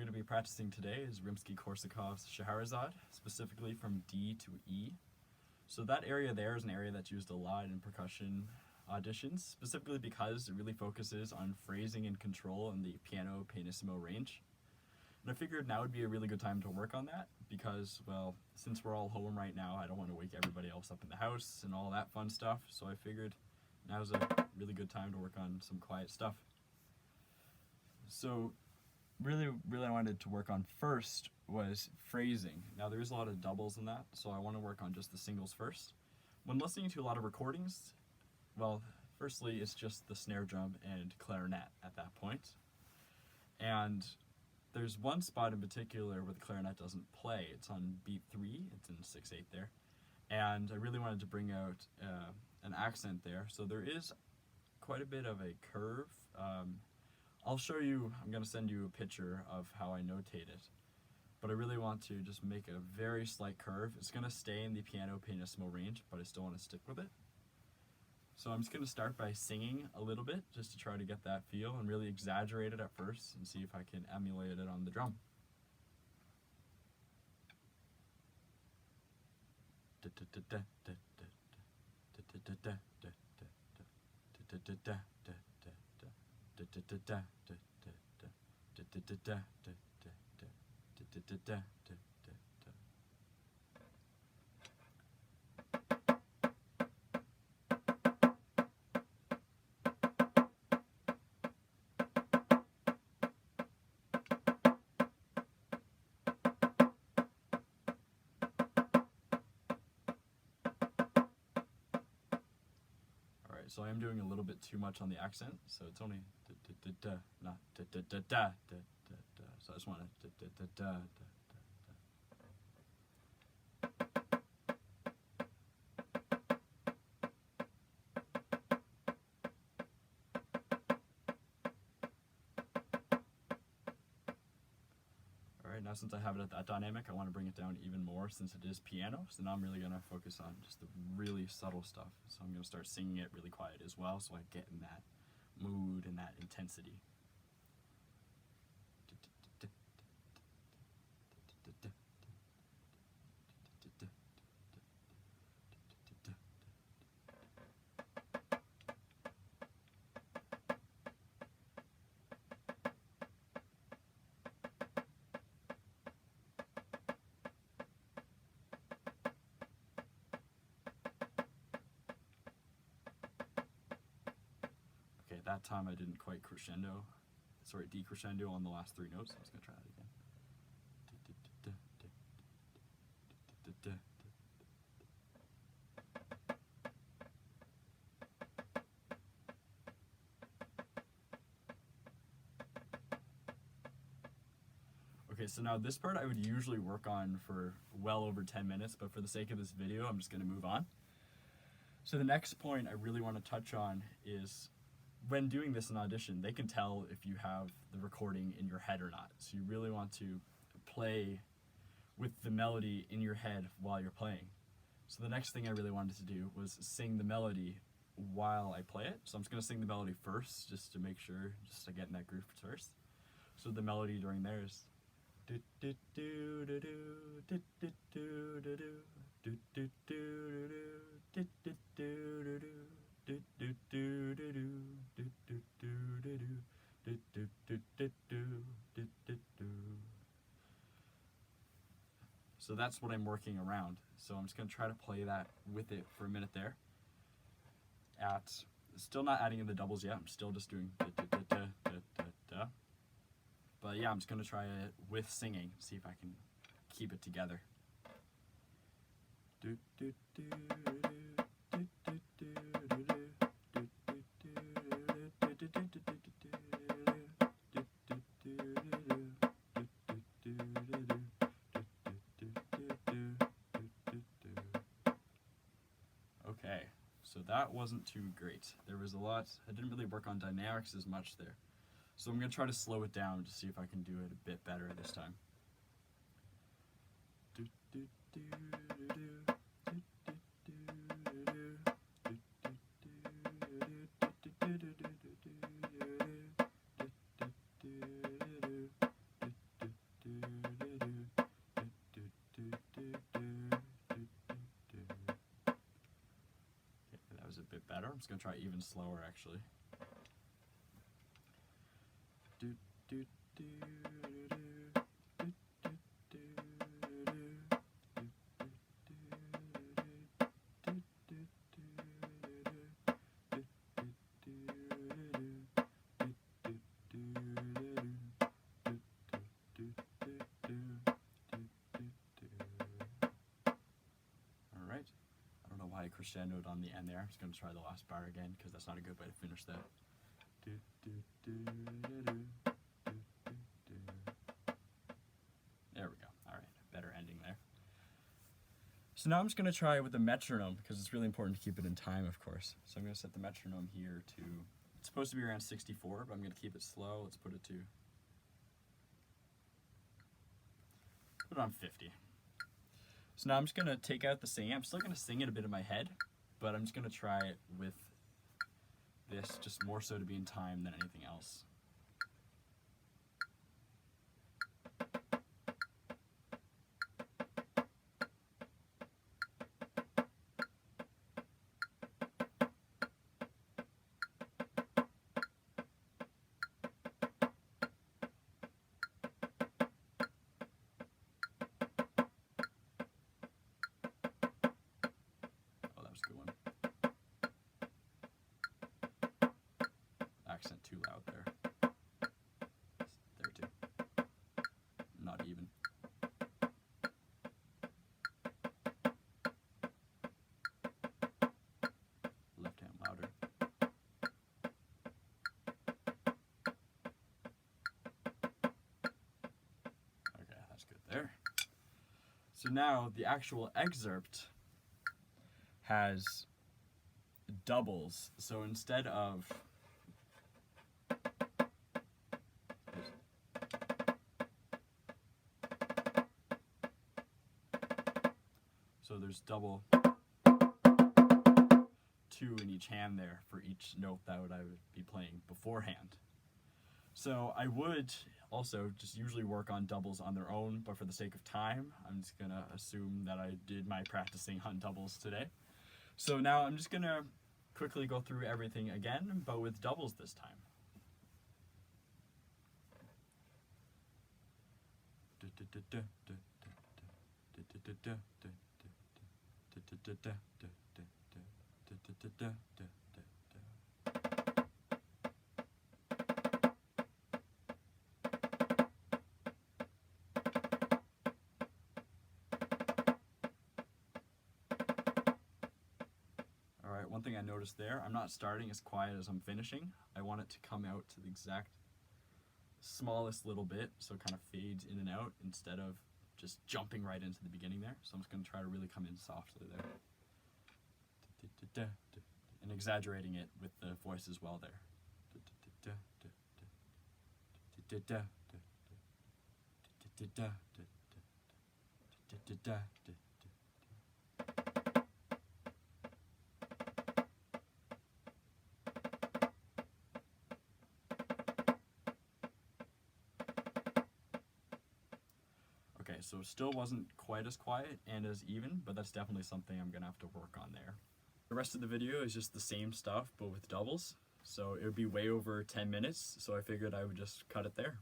going to be practicing today is Rimsky-Korsakov's Scheherazade, specifically from D to E. So that area there is an area that's used a lot in percussion auditions, specifically because it really focuses on phrasing and control in the piano pianissimo range. And I figured now would be a really good time to work on that because, well, since we're all home right now, I don't want to wake everybody else up in the house and all that fun stuff, so I figured now's a really good time to work on some quiet stuff. So really I wanted to work on first was phrasing. Now there is a lot of doubles in that, so I want to work on just the singles first. When listening to a lot of recordings, well, firstly it's just the snare drum and clarinet at that point. And there's one spot in particular where the clarinet doesn't play. It's on beat 3, it's in 6/8 there. And I really wanted to bring out an accent there, so there is quite a bit of a curve. I'll show you, I'm going to send you a picture of how I notate it, but I really want to just make a very slight curve. It's going to stay in the piano pianissimo range, but I still want to stick with it. So I'm just going to start by singing a little bit, just to try to get that feel and really exaggerate it at first and see if I can emulate it on the drum. So I am doing a little bit too much on the accent, so it's only da-da-da-da, not da-da-da-da-da-da-da. So I just want to da-da-da-da-da-da. Alright, now since I have it at that dynamic, I want to bring it down even more since it is piano. So now I'm really going to focus on just the really subtle stuff. So I'm going to start singing it really quiet as well, so I get in that mood and that intensity. That time I didn't quite decrescendo on the last 3 notes. I was going to try that again. Okay, so now this part I would usually work on for well over 10 minutes, but for the sake of this video, I'm just going to move on. So the next point I really want to touch on is when doing this in audition, they can tell if you have the recording in your head or not. So you really want to play with the melody in your head while you're playing. So the next thing I really wanted to do was sing the melody while I play it. So I'm just going to sing the melody first, just to make sure, just to get in that groove first. So the melody during there is do do do do do do do do do do do do do do do. So that's what I'm working around. So I'm just going to try to play that with it for a minute there. Still not adding in the doubles yet. I'm still just doing da-da-da-da-da-da-da. But yeah, I'm just going to try it with singing, see if I can keep it together. Okay, so that wasn't too great. There was a lot, I didn't really work on dynamics as much there. So I'm going to try to slow it down to see if I can do it a bit better this time. better. I'm just gonna try even slower actually. Do, do, do, do, do, do, Alright. I don't know why I crescendoed on the end there. I'm just going to try the last bar again because that's not a good way to finish that. There we go. Alright, better ending there. So now I'm just going to try with the metronome because it's really important to keep it in time, of course. So I'm going to set the metronome here to, it's supposed to be around 64, but I'm going to keep it slow. Let's put it on 50. So now I'm just going to take out the singing. I'm still going to sing it a bit in my head, but I'm just going to try it with this, just more so to be in time than anything else. Accent too loud there. There too. Not even. Left hand louder. Okay, that's good there. So now the actual excerpt has doubles. So instead of there's double 2 in each hand there for each note that I would be playing beforehand. So I would also just usually work on doubles on their own, but for the sake of time, I'm just gonna assume that I did my practicing on doubles today. So now I'm just gonna quickly go through everything again, but with doubles this time. Alright, one thing I noticed there, I'm not starting as quiet as I'm finishing. I want it to come out to the exact smallest little bit, so it kind of fades in and out instead of just jumping right into the beginning there. So I'm just going to try to really come in softly there. And exaggerating it with the voice as well there. Okay, so it still wasn't quite as quiet and as even, but that's definitely something I'm going to have to work on there. The rest of the video is just the same stuff, but with doubles. So it would be way over 10 minutes, so I figured I would just cut it there.